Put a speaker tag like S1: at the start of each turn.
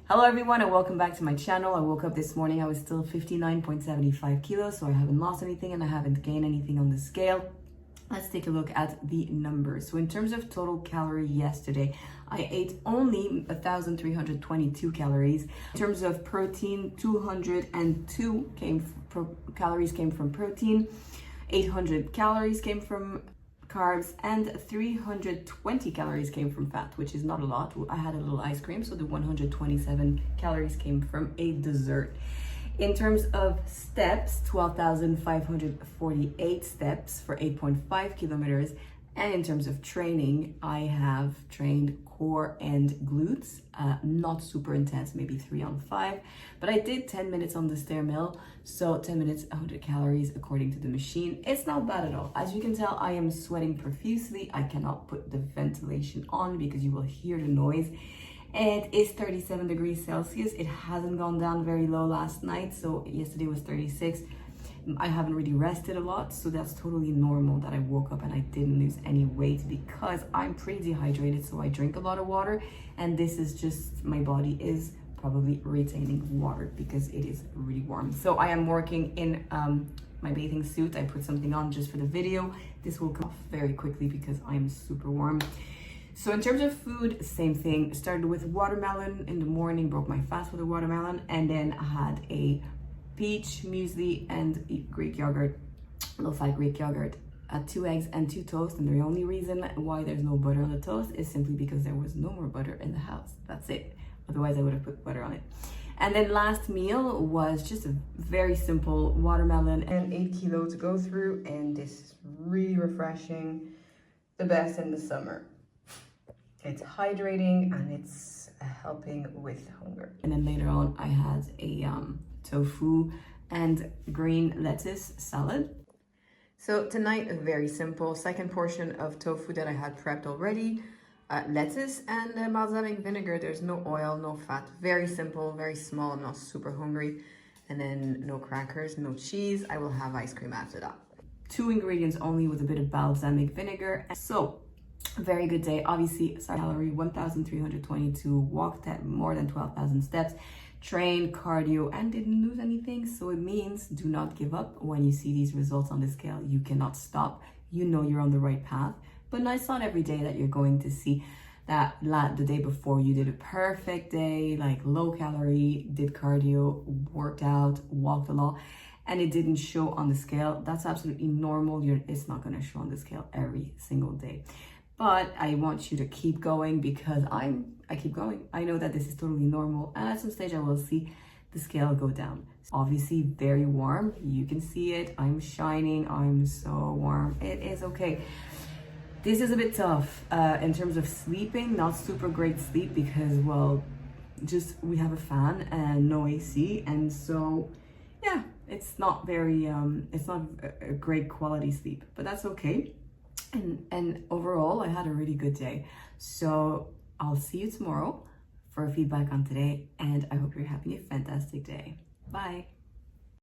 S1: Hello everyone and welcome back to my channel. I woke up this morning, I was still 59.75 kilos, so I haven't lost anything and I haven't gained anything on the scale. Let's take a look at the numbers. So in terms of total calorie yesterday, I ate only 1,322 calories. In terms of protein, 202 calories came from protein, 800 calories came from carbs, and 320 calories came from fat, which is not a lot. I had a little ice cream, so the 127 calories came from a dessert. In terms of steps, 12,548 steps for 8.5 kilometers. And in terms of training, I have trained core and glutes, not super intense, maybe 3 on 5, but I did 10 minutes on the stair mill. So 10 minutes, 100 calories according to the machine. It's not bad at all. As you can tell, I am sweating profusely. I cannot put the ventilation on because you will hear the noise. It is 37 degrees Celsius. It hasn't gone down very low last night. So yesterday was 36. I haven't really rested a lot, so that's totally normal that I woke up and I didn't lose any weight because I'm pretty dehydrated, so I drink a lot of water, and this is just, my body is probably retaining water because it is really warm. So I am working in my bathing suit. I put something on just for the video. This will come off very quickly because I'm super warm. So in terms of food, same thing. Started with watermelon in the morning, broke my fast with a watermelon, and then I had a peach muesli and Greek yogurt, low-fat Greek yogurt, 2 eggs and 2 toast. And the only reason why there's no butter on the toast is simply because there was no more butter in the house. That's it. Otherwise I would have put butter on it. And then last meal was just a very simple watermelon and 8 kilo to go through, and this is really refreshing, the best in the summer. It's hydrating and it's helping with hunger. And then later on I had a tofu and green lettuce salad. So tonight, very simple. Second portion of tofu that I had prepped already. Lettuce and balsamic vinegar. There's no oil, no fat. Very simple, very small. I'm not super hungry. And then no crackers, no cheese. I will have ice cream after that. 2 ingredients only with a bit of balsamic vinegar. So very good day. Obviously, calorie 1,322, walked at more than 12,000 steps, trained cardio, and didn't lose anything. So it means do not give up when you see these results on the scale. You cannot stop. You know you're on the right path. But no, it's not every day that you're going to see that the day before you did a perfect day, like low calorie, did cardio, worked out, walked a lot, and it didn't show on the scale. That's absolutely normal. It's not going to show on the scale every single day. But I want you to keep going because I keep going. I know that this is totally normal, and at some stage I will see the scale go down. Obviously very warm. You can see it. I'm shining. I'm so warm. It is okay. This is a bit tough in terms of sleeping. Not super great sleep because, well, just we have a fan and no AC, and so yeah, it's not very it's not a great quality sleep, but that's okay. And overall, I had a really good day. So I'll see you tomorrow for feedback on today. And I hope you're having a fantastic day. Bye.